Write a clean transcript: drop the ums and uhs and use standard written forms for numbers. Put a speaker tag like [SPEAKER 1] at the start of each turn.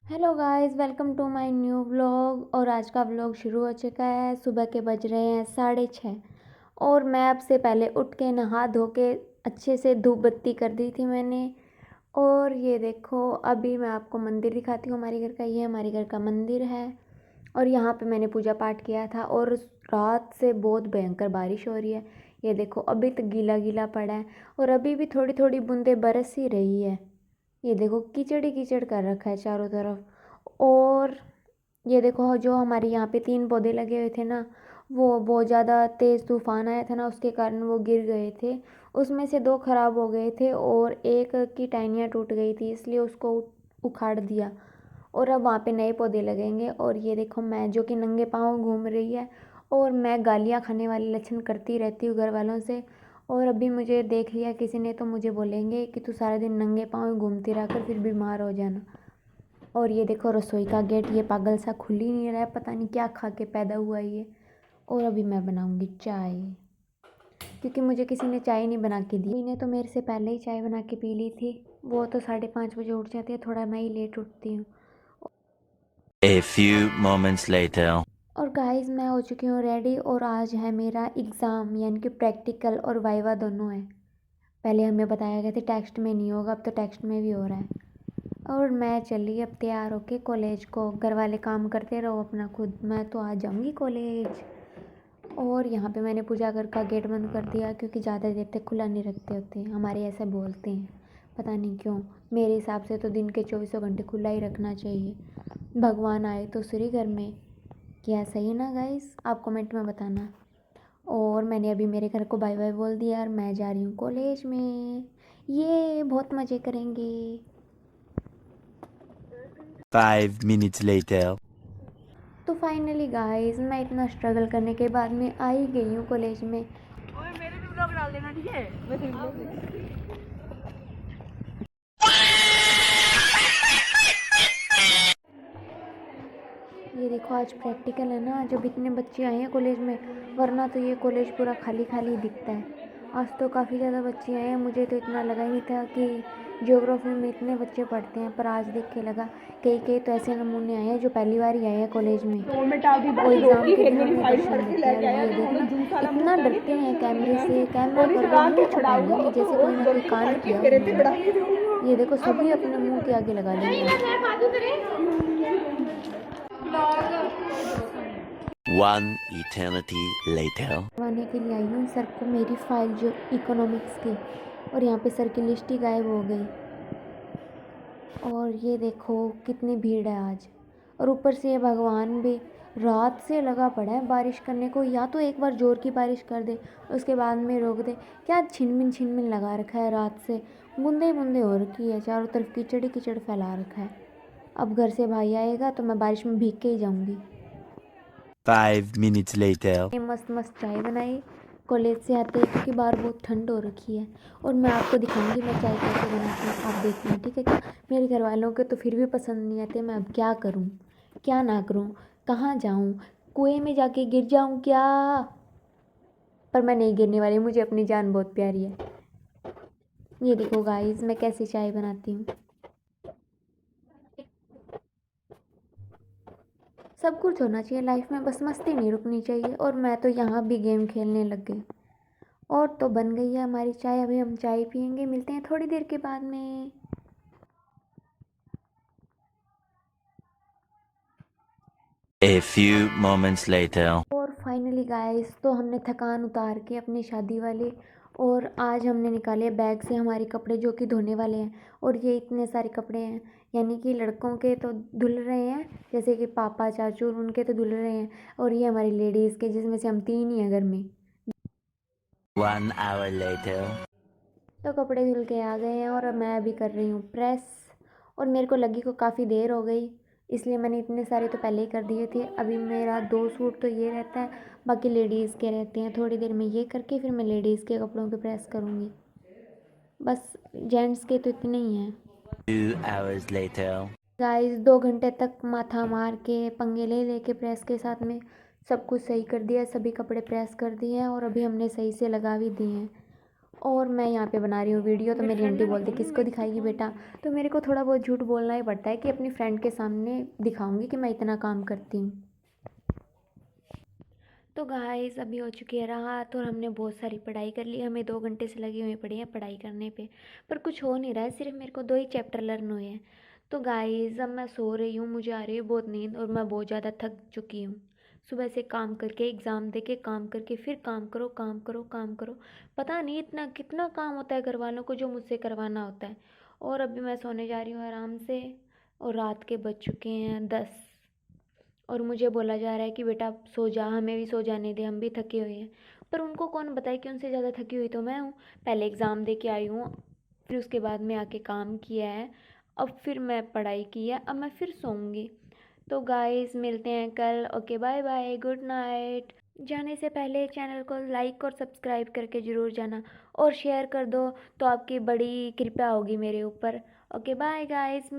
[SPEAKER 1] Hello guys, welcome to my new vlog. और आज का व्लॉग शुरू हो चुका है। सुबह के बज रहे हैं 6:30 और मैं अब से पहले उठ के नहा धो के अच्छे से धूप बत्ती कर दी थी मैंने। और ये देखो, अभी मैं आपको मंदिर दिखाती हूँ हमारे घर का। ये हमारे घर का मंदिर है और यहाँ पे मैंने पूजा पाठ किया था। और रात से बहुत भयंकर बारिश हो रही है। ये देखो, अभी तक गीला गीला पड़ा है और अभी भी थोड़ी थोड़ी बूंदें बरस ही रही है। ये देखो, कीचड़ ही कीचड़ कर रखा है चारों तरफ। और ये देखो, जो हमारे यहाँ पे 3 पौधे लगे हुए थे ना, वो बहुत ज़्यादा तेज़ तूफान आया था ना, उसके कारण वो गिर गए थे। उसमें से 2 खराब हो गए थे और एक की टहनियाँ टूट गई थी, इसलिए उसको उखाड़ दिया। और अब वहाँ पे नए पौधे लगेंगे। और ये देखो, मैं जो कि नंगे पाँव घूम रही है। और मैं गालियाँ खाने वाले लक्षण करती रहती हूँ घर वालों से। और अभी मुझे देख लिया किसी ने तो मुझे बोलेंगे कि तू सारा दिन नंगे पाँव घूमती रहकर फिर बीमार हो जाना। और ये देखो, रसोई का गेट ये पागल सा खुल ही नहीं रहा है, पता नहीं क्या खा के पैदा हुआ ये। और अभी मैं बनाऊंगी चाय, क्योंकि मुझे किसी ने चाय नहीं बना के दी। मैंने तो मेरे से पहले ही चाय बना के पी ली थी। वो तो 5:30 बजे उठ जाती है, थोड़ा मैं ही लेट उठती हूँ।
[SPEAKER 2] A few moments later.
[SPEAKER 1] और गाइस, मैं हो चुकी हूँ रेडी और आज है मेरा एग्ज़ाम, यानी कि प्रैक्टिकल और वाइवा दोनों है। पहले हमें बताया गया था टेक्स्ट में नहीं होगा, अब तो टेक्स्ट में भी हो रहा है। और मैं चली अब तैयार होके कॉलेज को। घर वाले काम करते रहो अपना खुद, मैं तो आ जाऊँगी कॉलेज। और यहाँ पे मैंने पूजा घर का गेट बंद कर दिया, क्योंकि ज़्यादा देर तक खुला नहीं रखते होते, हमारे ऐसे बोलते हैं, पता नहीं क्यों। मेरे हिसाब से तो दिन के 24 घंटे खुला ही रखना चाहिए। भगवान आए तो सही घर में। क्या सही ना गाइस? आप कमेंट में बताना। और मैंने अभी मेरे घर को बाय बाय बोल दिया और मैं जा रही हूँ कॉलेज में। ये बहुत मज़े करेंगे।
[SPEAKER 2] 5 minutes later.
[SPEAKER 1] तो फाइनली गाइस, मैं इतना स्ट्रगल करने के बाद में आ ही गई हूँ कॉलेज में।
[SPEAKER 3] ओए मेरे भी ब्लॉग डाल देना, ठीक है? मैं तेरे ब्लॉग देखूंगी।
[SPEAKER 1] ये देखो, आज प्रैक्टिकल है ना, जब इतने बच्चे आए हैं कॉलेज में, वरना तो ये कॉलेज पूरा खाली खाली दिखता है। आज तो काफ़ी ज़्यादा बच्चे आए हैं, मुझे तो इतना लगा ही नहीं था कि ज्योग्राफी में इतने बच्चे पढ़ते हैं, पर आज देख के लगा कई कई तो ऐसे नमूने आए हैं जो पहली बार ही आए हैं कॉलेज में।
[SPEAKER 3] तो मैं टाल दी
[SPEAKER 1] वो
[SPEAKER 3] बस
[SPEAKER 1] एग्ज़ाम
[SPEAKER 3] रोटी
[SPEAKER 1] के
[SPEAKER 3] फिर
[SPEAKER 1] दिन
[SPEAKER 3] मेरी
[SPEAKER 1] हमें
[SPEAKER 3] साइड
[SPEAKER 1] दर्शन
[SPEAKER 3] भर के
[SPEAKER 1] देते हैं। और
[SPEAKER 3] लेके आया
[SPEAKER 1] ये
[SPEAKER 3] कि
[SPEAKER 1] देखना,
[SPEAKER 3] उन्होंने जूस वाला मुंह
[SPEAKER 1] इतना
[SPEAKER 3] बना के
[SPEAKER 1] डरते हैं कैमरे
[SPEAKER 3] मैं
[SPEAKER 1] से, कैमरा
[SPEAKER 3] और इस
[SPEAKER 1] पर वो
[SPEAKER 3] रात
[SPEAKER 1] मुँह
[SPEAKER 3] के खड़ा हुआ
[SPEAKER 1] छुपाएंगे
[SPEAKER 3] तो
[SPEAKER 1] जैसे
[SPEAKER 3] वो
[SPEAKER 1] कोई ना कोई
[SPEAKER 3] गलती
[SPEAKER 1] कांड
[SPEAKER 3] करके
[SPEAKER 1] किया हो
[SPEAKER 3] मेरे पे बड़ा
[SPEAKER 1] उन्होंने। ये देखो,
[SPEAKER 3] अब
[SPEAKER 1] सभी अपने मुँह के आगे लगा लेंगे।
[SPEAKER 2] 1 eternity later.
[SPEAKER 1] करवाने के लिए आई हूँ सर को मेरी फ़ाइल, जो इकोनॉमिक्स की। और यहाँ पे सर की लिस्ट ही गायब हो गई। और ये देखो कितनी भीड़ है आज। और ऊपर से ये भगवान भी रात से लगा पड़ा है बारिश करने को। या तो एक बार ज़ोर की बारिश कर दे, उसके बाद में रोक दे। क्या छिनमिन लगा रखा है रात से। बूंदे बूंदे हो रखी है, चारों तरफ कीचड़ ही कीचड़ फैला रखा है। अब घर से भाई आएगा तो मैं बारिश में भीग के ही जाऊँगी।
[SPEAKER 2] 5 minutes later.
[SPEAKER 1] मस्त मस्त चाय बनाई कॉलेज से आते ही, क्योंकि बाहर बहुत ठंड हो रखी है। और मैं आपको दिखाऊंगी मैं चाय कैसे बनाती हूँ, आप देखना, ठीक है? क्या मेरे घर वालों को तो फिर भी पसंद नहीं आते। मैं अब क्या करूँ, क्या ना करूँ, कहाँ जाऊँ, कुएं में जाके गिर जाऊँ क्या? पर मैं नहीं गिरने वाली, मुझे अपनी जान बहुत प्यारी है। ये देखो गाइस, मैं कैसे चाय बनाती हूँ। सब कुछ होना चाहिए लाइफ में, बस मस्ती नहीं रुकनी चाहिए। और मैं तो यहाँ भी गेम खेलने लग गई। और तो बन गई है हमारी चाय, अभी हम चाय पियेंगे। मिलते हैं थोड़ी देर के बाद में।
[SPEAKER 2] A few moments later.
[SPEAKER 1] और फाइनली गाइस, तो हमने थकान उतार के अपने शादी वाले, और आज हमने निकाले बैग से हमारे कपड़े जो कि धोने वाले हैं। और ये इतने सारे कपड़े हैं, यानी कि लड़कों के तो धुल रहे हैं, जैसे कि पापा चाचू उनके तो धुल रहे हैं। और ये हमारी लेडीज़ के, जिसमें से हम 3 ही हैं घर में।
[SPEAKER 2] 1 hour later.
[SPEAKER 1] तो कपड़े धुल के आ गए हैं और अब मैं अभी कर रही हूँ प्रेस। और मेरे को लगी को काफ़ी देर हो गई, इसलिए मैंने इतने सारे तो पहले ही कर दिए थे। अभी मेरा 2 सूट तो ये रहता है, बाकी लेडीज़ के रहते हैं। थोड़ी देर में ये करके फिर मैं लेडीज़ के कपड़ों पे प्रेस करूँगी। बस जेंट्स के तो इतने ही हैं।
[SPEAKER 2] 2 hours later.
[SPEAKER 1] गाइस, 2 घंटे तक माथा मार के पंगे ले लेके प्रेस के साथ में सब कुछ सही कर दिया, सभी कपड़े प्रेस कर दिए हैं और अभी हमने सही से लगा भी दिए हैं। और मैं यहाँ पे बना रही हूँ वीडियो, तो मेरी आंटी बोलती किसको दिखाएगी बेटा। तो मेरे को थोड़ा बहुत झूठ बोलना ही पड़ता है कि अपनी फ्रेंड के सामने दिखाऊंगी कि मैं इतना काम करती हूँ। तो गाइस अभी हो चुकी है रात और हमने बहुत सारी पढ़ाई कर ली। हमें 2 घंटे से लगी हुई पड़ी है पढ़ाई करने पे, पर कुछ हो नहीं रहा है। सिर्फ मेरे को 2 ही चैप्टर लर्न हुए हैं। तो गाइस अब मैं सो रही हूँ, मुझे आ रही है बहुत नींद और मैं बहुत ज़्यादा थक चुकी हूँ। सुबह से काम करके, एग्ज़ाम दे के, काम करके, फिर काम करो काम करो काम करो। पता नहीं इतना कितना काम होता है घर वालों को जो मुझसे करवाना होता है। और अभी मैं सोने जा रही हूँ आराम से और रात के बज चुके हैं 10 और मुझे बोला जा रहा है कि बेटा सो जा, हमें भी सो जाने दे, हम भी थके हुए हैं। पर उनको कौन बताए कि उनसे ज़्यादा थकी हुई तो मैं हूँ। पहले एग्ज़ाम दे के आई हूँ, फिर उसके बाद में आके काम किया है, अब फिर मैं पढ़ाई की है, अब मैं फिर सोऊंगी। तो गाइस मिलते हैं कल। Okay bye bye, good night. जाने से पहले चैनल को लाइक और सब्सक्राइब करके ज़रूर जाना और शेयर कर दो, तो आपकी बड़ी कृपा होगी मेरे ऊपर। Okay bye guys.